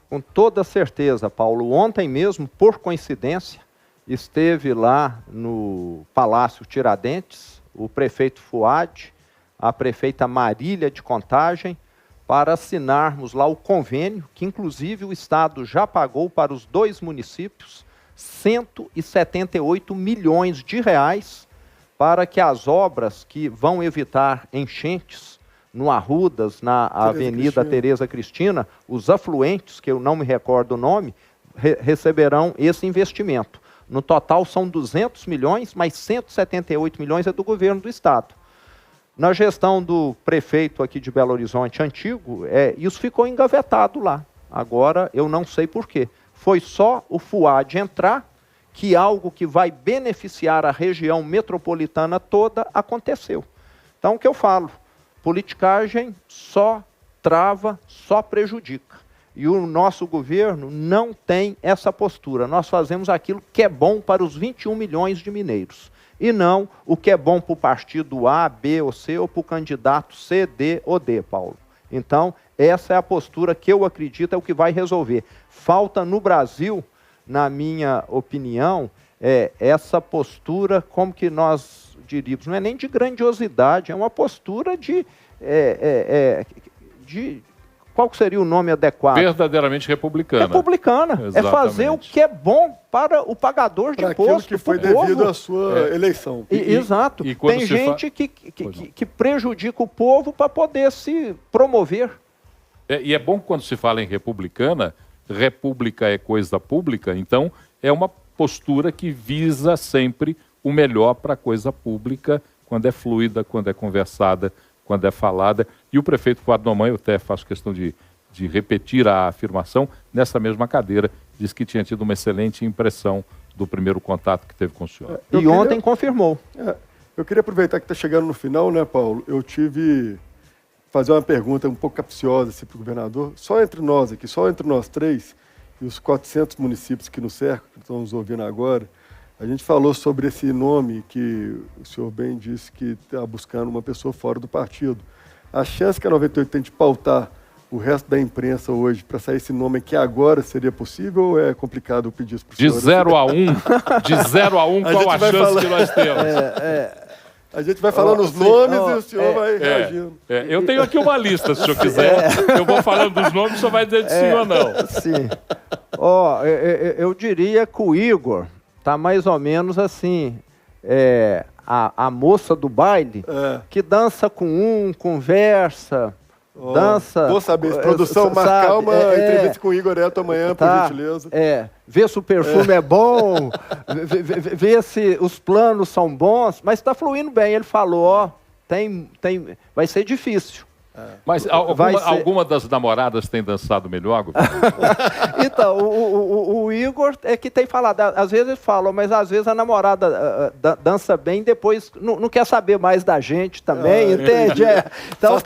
Com toda certeza, Paulo. Ontem mesmo, por coincidência, esteve lá no Palácio Tiradentes, o prefeito Fuad, a prefeita Marília de Contagem, para assinarmos lá o convênio, que inclusive o Estado já pagou para os 2 municípios, 178 milhões de reais, para que as obras que vão evitar enchentes no Arrudas, na Avenida Tereza Cristina, os afluentes, que eu não me recordo o nome, receberão esse investimento. No total são 200 milhões, mas 178 milhões é do governo do Estado. Na gestão do prefeito aqui de Belo Horizonte antigo, isso ficou engavetado lá. Agora eu não sei por quê. Foi só o FUAD entrar que algo que vai beneficiar a região metropolitana toda aconteceu. Então o que eu falo? Politicagem só trava, só prejudica. E o nosso governo não tem essa postura. Nós fazemos aquilo que é bom para os 21 milhões de mineiros. E não o que é bom para o partido A, B ou C, ou para o candidato C, D ou D, Paulo. Então, essa é a postura que eu acredito é o que vai resolver. Falta no Brasil, na minha opinião, essa postura, como que nós diríamos, não é nem de grandiosidade, é uma postura de qual seria o nome adequado? Verdadeiramente republicana. Republicana. Exatamente. É fazer o que é bom para o pagador de imposto. Aquilo que foi devido à sua eleição. Exato. E quando tem gente que prejudica o povo para poder se promover. E é bom quando se fala em republicana, república é coisa pública, então é uma postura que visa sempre o melhor para a coisa pública, quando é fluida, quando é conversada, quando é falada. E o prefeito Fuad Noman, eu até faço questão de repetir a afirmação, nessa mesma cadeira, disse que tinha tido uma excelente impressão do primeiro contato que teve com o senhor. Ontem confirmou. Eu queria aproveitar que está chegando no final, né, Paulo? Eu fazer uma pergunta um pouco capciosa assim, para o governador. Só entre nós aqui, só entre nós 3, e os 400 municípios que nos cercam, que estão nos ouvindo agora, a gente falou sobre esse nome que o senhor bem disse que está buscando uma pessoa fora do partido. A chance que a 98 tem de pautar o resto da imprensa hoje para sair esse nome aqui agora seria possível ou é complicado pedir isso para o senhor? De 0 a 1, qual a chance que nós temos? A gente vai falando os nomes e o senhor vai reagindo. Eu tenho aqui uma lista, se o senhor quiser. Eu vou falando dos nomes, o senhor vai dizer de sim ou não. Sim. Eu diria que o Igor está mais ou menos assim, a moça do baile, que dança com conversa, dança... Vou saber, produção, marcar uma entrevista com o Igor Neto amanhã, por gentileza. Ver se o perfume é bom, ver se os planos são bons, mas está fluindo bem. Ele falou, vai ser difícil. Mas alguma das namoradas tem dançado melhor, governador? Então, o Igor é que tem falado. Às vezes ele fala, mas às vezes a namorada dança bem e depois não quer saber mais da gente também, entende? Então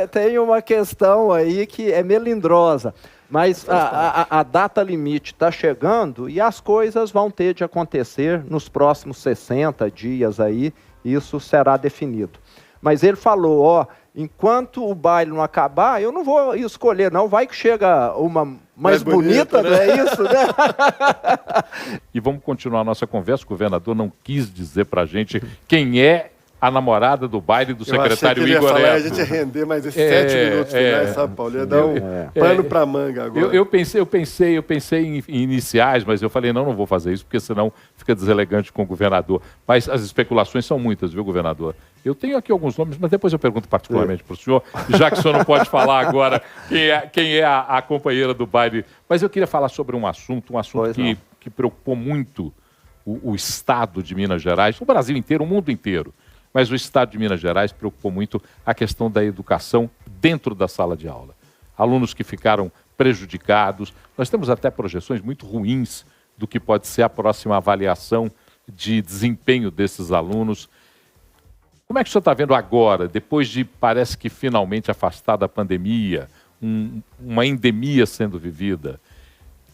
tem uma questão aí que é melindrosa. Mas a data limite está chegando e as coisas vão ter de acontecer nos próximos 60 dias aí, isso será definido. Mas ele falou, enquanto o baile não acabar, eu não vou escolher, não. Vai que chega uma mais bonita, né? Não é isso, né? E vamos continuar a nossa conversa. O governador não quis dizer pra gente quem é a namorada do baile do secretário Igor Neto. A gente ia render mais esses 7 minutos finais, sabe, Paulo? Ia dar pano pra manga agora. Eu pensei em iniciais, mas eu falei, não vou fazer isso, porque senão fica deselegante com o governador. Mas as especulações são muitas, viu, governador? Eu tenho aqui alguns nomes, mas depois eu pergunto particularmente para o senhor, já que o senhor não pode falar agora quem é a companheira do baile. Mas eu queria falar sobre um assunto que preocupou muito o Estado de Minas Gerais, o Brasil inteiro, o mundo inteiro. Mas o Estado de Minas Gerais preocupou muito a questão da educação dentro da sala de aula. Alunos que ficaram prejudicados. Nós temos até projeções muito ruins do que pode ser a próxima avaliação de desempenho desses alunos. Como é que o senhor está vendo agora, depois de, parece que finalmente afastada a pandemia, uma endemia sendo vivida?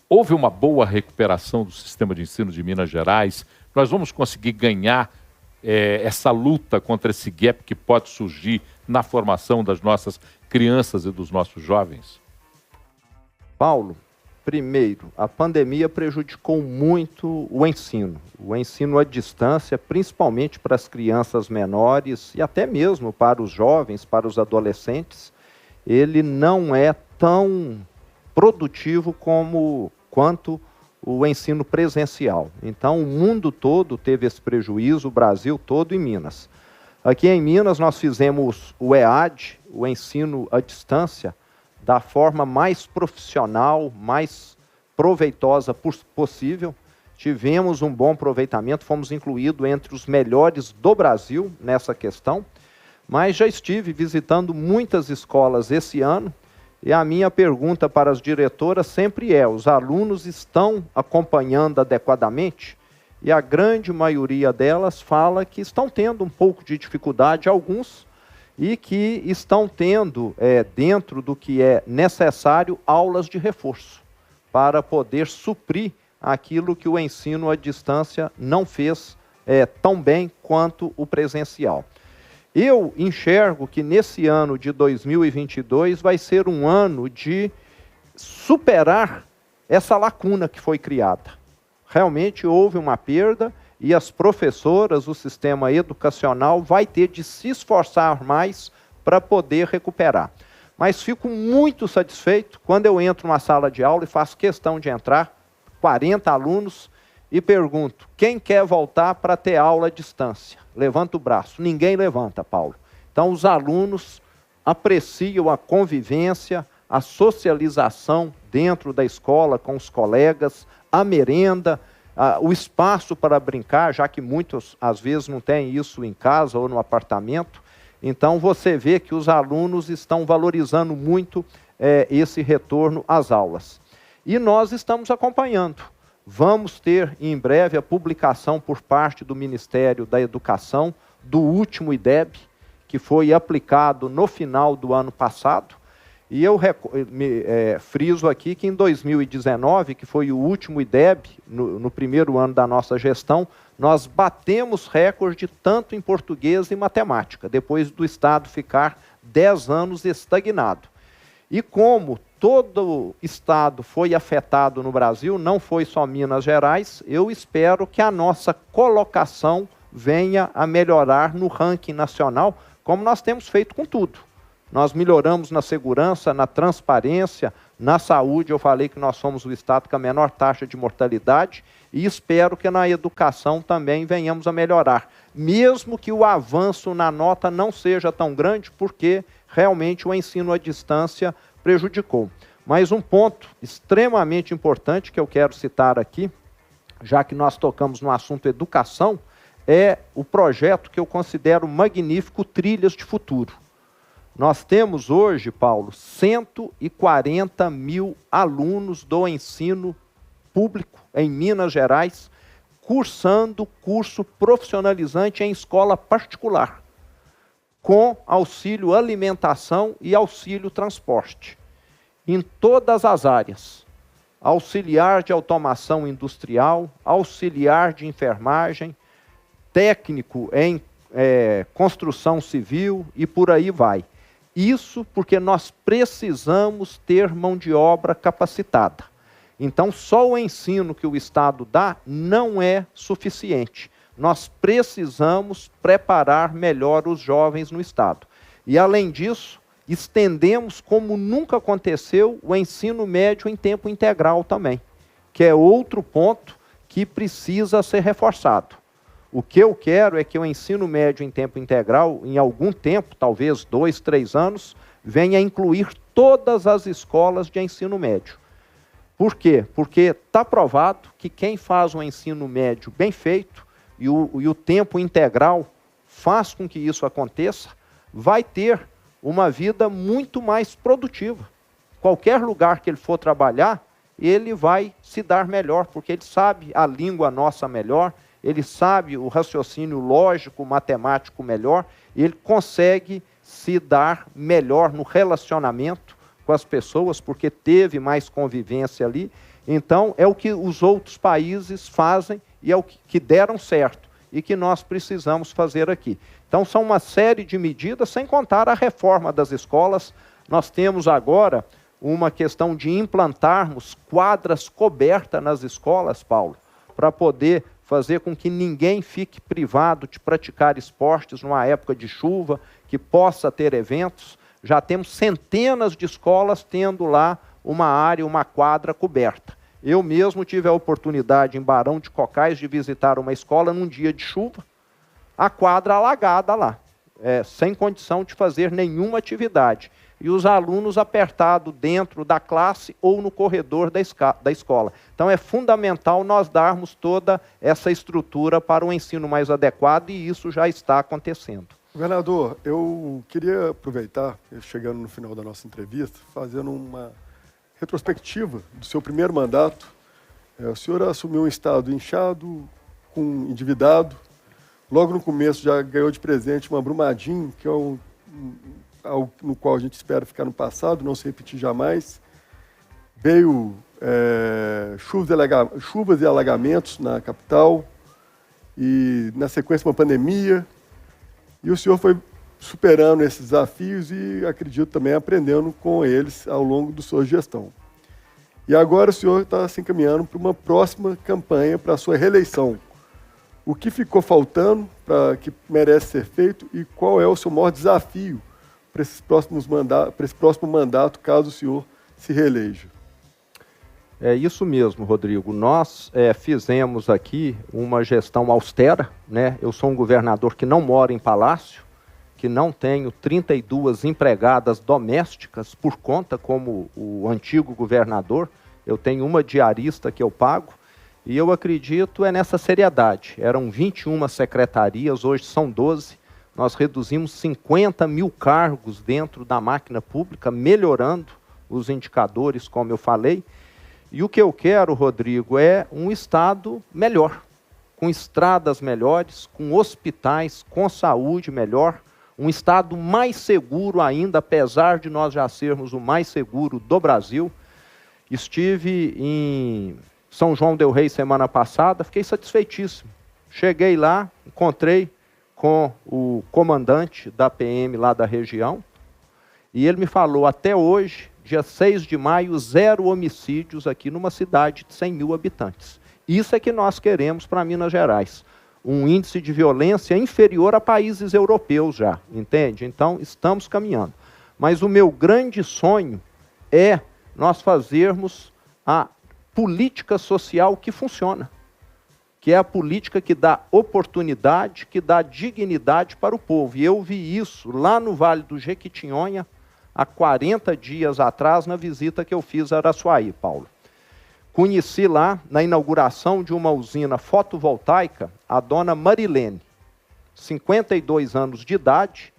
Houve uma boa recuperação do sistema de ensino de Minas Gerais? Nós vamos conseguir ganhar essa luta contra esse gap que pode surgir na formação das nossas crianças e dos nossos jovens? Paulo, primeiro, a pandemia prejudicou muito o ensino à distância, principalmente para as crianças menores e até mesmo para os jovens, para os adolescentes. ele não é tão produtivo quanto o ensino presencial. Então, o mundo todo teve esse prejuízo, o Brasil todo e Minas. Aqui em Minas, nós fizemos o EAD, o ensino à distância, da forma mais profissional, mais proveitosa possível. Tivemos um bom aproveitamento, fomos incluídos entre os melhores do Brasil nessa questão, mas já estive visitando muitas escolas esse ano, e a minha pergunta para as diretoras sempre é: os alunos estão acompanhando adequadamente? E a grande maioria delas fala que estão tendo um pouco de dificuldade, alguns, e que estão tendo, dentro do que é necessário, aulas de reforço, para poder suprir aquilo que o ensino à distância não fez tão bem quanto o presencial. Eu enxergo que nesse ano de 2022 vai ser um ano de superar essa lacuna que foi criada. Realmente houve uma perda e as professoras, o sistema educacional vai ter de se esforçar mais para poder recuperar. Mas fico muito satisfeito quando eu entro numa sala de aula e faço questão de entrar, 40 alunos, e pergunto: quem quer voltar para ter aula à distância? Levanta o braço. Ninguém levanta, Paulo. Então, os alunos apreciam a convivência, a socialização dentro da escola com os colegas, a merenda, o espaço para brincar, já que muitos, às vezes, não têm isso em casa ou no apartamento. Então, você vê que os alunos estão valorizando muito esse retorno às aulas. E nós estamos acompanhando. Vamos ter, em breve, a publicação por parte do Ministério da Educação do último IDEB, que foi aplicado no final do ano passado. E eu friso aqui que em 2019, que foi o último IDEB, no primeiro ano da nossa gestão, nós batemos recorde tanto em português e matemática, depois do Estado ficar 10 anos estagnado. E como todo Estado foi afetado no Brasil, não foi só Minas Gerais, eu espero que a nossa colocação venha a melhorar no ranking nacional, como nós temos feito com tudo. Nós melhoramos na segurança, na transparência, na saúde. Eu falei que nós somos o Estado com a menor taxa de mortalidade e espero que na educação também venhamos a melhorar. Mesmo que o avanço na nota não seja tão grande, porque realmente o ensino à distância prejudicou. Mas um ponto extremamente importante que eu quero citar aqui, já que nós tocamos no assunto educação, é o projeto que eu considero magnífico, Trilhas de Futuro. Nós temos hoje, Paulo, 140 mil alunos do ensino público em Minas Gerais, cursando curso profissionalizante em escola particular, com auxílio alimentação e auxílio transporte, em todas as áreas. Auxiliar de automação industrial, auxiliar de enfermagem, técnico em construção civil e por aí vai. Isso porque nós precisamos ter mão de obra capacitada. Então, só o ensino que o Estado dá não é suficiente. Nós precisamos preparar melhor os jovens no Estado. E, além disso, estendemos, como nunca aconteceu, o ensino médio em tempo integral também, que é outro ponto que precisa ser reforçado. O que eu quero é que o ensino médio em tempo integral, em algum tempo, talvez 2, 3 anos, venha a incluir todas as escolas de ensino médio. Por quê? Porque está provado que quem faz um ensino médio bem feito e o tempo integral faz com que isso aconteça, vai ter uma vida muito mais produtiva. Qualquer lugar que ele for trabalhar, ele vai se dar melhor, porque ele sabe a língua nossa melhor, ele sabe o raciocínio lógico, matemático melhor, e ele consegue se dar melhor no relacionamento com as pessoas, porque teve mais convivência ali. Então, é o que os outros países fazem e é o que deram certo e que nós precisamos fazer aqui. Então, são uma série de medidas, sem contar a reforma das escolas. Nós temos agora uma questão de implantarmos quadras cobertas nas escolas, Paulo, para poder fazer com que ninguém fique privado de praticar esportes numa época de chuva, que possa ter eventos. já temos centenas de escolas tendo lá uma área, uma quadra coberta. Eu mesmo tive a oportunidade em Barão de Cocais de visitar uma escola num dia de chuva, a quadra alagada lá, sem condição de fazer nenhuma atividade. E os alunos apertados dentro da classe ou no corredor da escola. Então é fundamental nós darmos toda essa estrutura para um ensino mais adequado e isso já está acontecendo. Governador, eu queria aproveitar, chegando no final da nossa entrevista, fazendo uma retrospectiva do seu primeiro mandato. O senhor assumiu um estado inchado, endividado. Logo no começo já ganhou de presente uma Brumadinho, que é algo no qual a gente espera ficar no passado, não se repetir jamais. Veio chuvas e alagamentos na capital e, na sequência, uma pandemia. E o senhor foi superando esses desafios e, acredito, também aprendendo com eles ao longo da sua gestão. E agora o senhor está se encaminhando para uma próxima campanha para a sua reeleição. O que ficou faltando para que merece ser feito e qual é o seu maior desafio para esse próximo mandato, caso o senhor se reeleja? É isso mesmo, Rodrigo. Nós fizemos aqui uma gestão austera, né? Eu sou um governador que não mora em palácio, que não tenho 32 empregadas domésticas por conta, como o antigo governador. Eu tenho uma diarista que eu pago. E eu acredito nessa seriedade. Eram 21 secretarias, hoje são 12. Nós reduzimos 50 mil cargos dentro da máquina pública, melhorando os indicadores, como eu falei. E o que eu quero, Rodrigo, é um estado melhor, com estradas melhores, com hospitais, com saúde melhor, um estado mais seguro ainda, apesar de nós já sermos o mais seguro do Brasil. Estive em São João del Rei semana passada, fiquei satisfeitíssimo. Cheguei lá, encontrei com o comandante da PM lá da região, e ele me falou, até hoje, dia 6 de maio, 0 homicídios aqui numa cidade de 100 mil habitantes. Isso é que nós queremos para Minas Gerais. Um índice de violência inferior a países europeus já, entende? Então, estamos caminhando. Mas o meu grande sonho é nós fazermos a política social que funciona, que é a política que dá oportunidade, que dá dignidade para o povo. E eu vi isso lá no Vale do Jequitinhonha, há 40 dias atrás, na visita que eu fiz a Araçuaí, Paulo. Conheci lá, na inauguração de uma usina fotovoltaica, a dona Marilene, 52 anos de idade,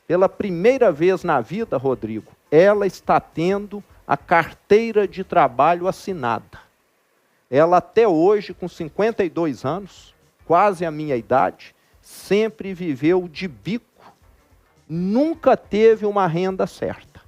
pela primeira vez na vida, Rodrigo, ela está tendo a carteira de trabalho assinada. Ela até hoje, com 52 anos, quase a minha idade, sempre viveu de bico, nunca teve uma renda certa.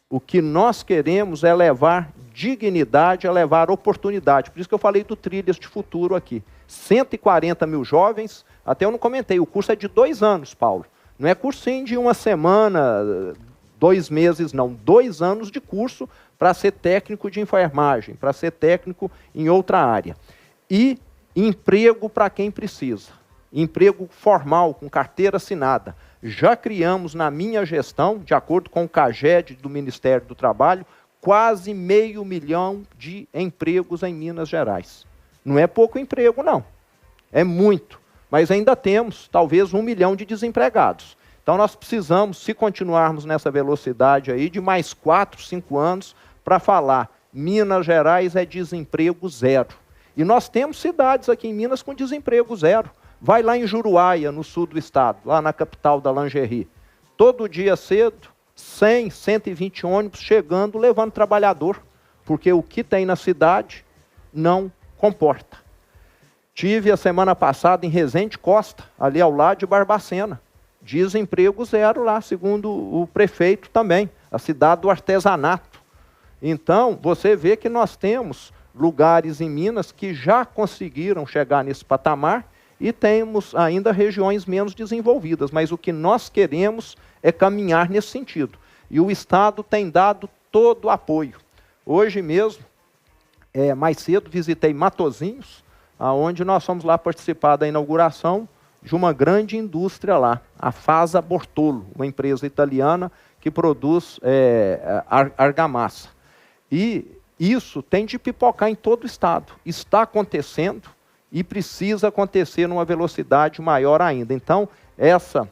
O que nós queremos é levar dignidade, é levar oportunidade. Por isso que eu falei do Trilhas de Futuro aqui. 140 mil jovens, até eu não comentei, o curso é de 2 anos, Paulo. Não é cursinho de uma semana, 2 meses, não. 2 anos de curso para ser técnico de enfermagem, para ser técnico em outra área. E emprego para quem precisa. Emprego formal, com carteira assinada. Já criamos na minha gestão, de acordo com o CAGED do Ministério do Trabalho, quase 500 mil de empregos em Minas Gerais. Não é pouco emprego, não. É muito. Mas ainda temos, talvez, 1 milhão de desempregados. Então nós precisamos, se continuarmos nessa velocidade aí, de mais 4, 5 anos, para falar, Minas Gerais é desemprego zero. E nós temos cidades aqui em Minas com desemprego zero. Vai lá em Juruáia, no sul do estado, lá na capital da lingerie. Todo dia cedo, 100, 120 ônibus chegando, levando trabalhador, porque o que tem na cidade não comporta. Tive a semana passada em Resende Costa, ali ao lado de Barbacena. Desemprego zero lá, segundo o prefeito também, a cidade do artesanato. Então, você vê que nós temos lugares em Minas que já conseguiram chegar nesse patamar e temos ainda regiões menos desenvolvidas, mas o que nós queremos é caminhar nesse sentido. E o Estado tem dado todo o apoio. Hoje mesmo, mais cedo, visitei Matozinhos, onde nós fomos lá participar da inauguração de uma grande indústria lá, a Fasa Bortolo, uma empresa italiana que produz argamassa. E isso tem de pipocar em todo o estado. Está acontecendo e precisa acontecer numa velocidade maior ainda. Então, essa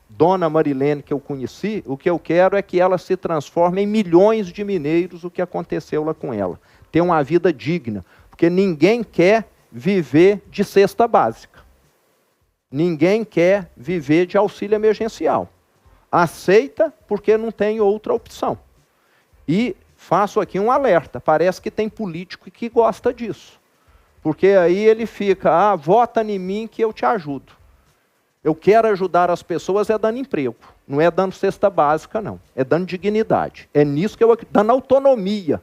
dona Marilene que eu conheci, o que eu quero é que ela se transforme em milhões de mineiros, o que aconteceu lá com ela. Ter uma vida digna, porque ninguém quer viver de cesta básica. Ninguém quer viver de auxílio emergencial. Aceita porque não tem outra opção. E faço aqui um alerta, parece que tem político que gosta disso. Porque aí ele fica, vota em mim que eu te ajudo. Eu quero ajudar as pessoas dando emprego, não é dando cesta básica, não. É dando dignidade. É nisso que eu acredito, dando autonomia.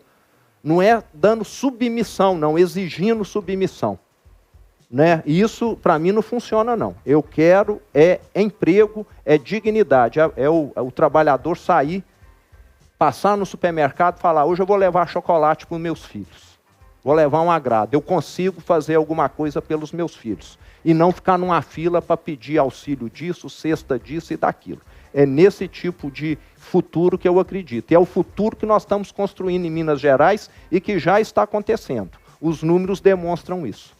Não é dando submissão, não, exigindo submissão. Né? Isso, para mim, não funciona, não. Eu quero emprego, dignidade. É o trabalhador sair, passar no supermercado e falar, hoje eu vou levar chocolate para os meus filhos. Vou levar um agrado. Eu consigo fazer alguma coisa pelos meus filhos. E não ficar numa fila para pedir auxílio disso, cesta disso e daquilo. É nesse tipo de futuro que eu acredito. E é o futuro que nós estamos construindo em Minas Gerais e que já está acontecendo. Os números demonstram isso.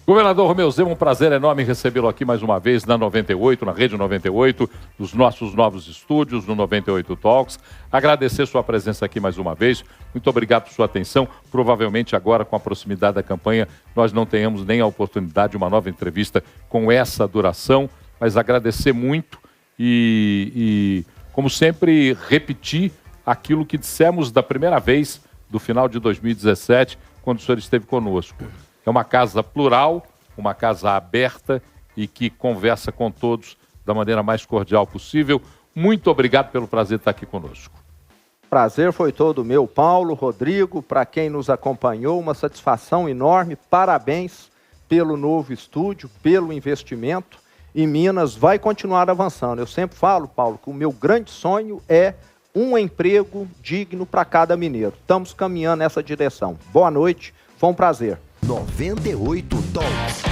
Governador Romeu Zema, um prazer enorme recebê-lo aqui mais uma vez na 98, na Rede 98, nos nossos novos estúdios, no 98 Talks. Agradecer sua presença aqui mais uma vez. Muito obrigado por sua atenção. Provavelmente agora, com a proximidade da campanha, nós não tenhamos nem a oportunidade de uma nova entrevista com essa duração, mas agradecer muito e como sempre, repetir aquilo que dissemos da primeira vez do final de 2017, quando o senhor esteve conosco. É uma casa plural, uma casa aberta e que conversa com todos da maneira mais cordial possível. Muito obrigado pelo prazer de estar aqui conosco. Prazer foi todo meu, Paulo, Rodrigo, para quem nos acompanhou, uma satisfação enorme. Parabéns pelo novo estúdio, pelo investimento. E Minas vai continuar avançando. Eu sempre falo, Paulo, que o meu grande sonho é um emprego digno para cada mineiro. Estamos caminhando nessa direção. Boa noite, foi um prazer. 98 Talks.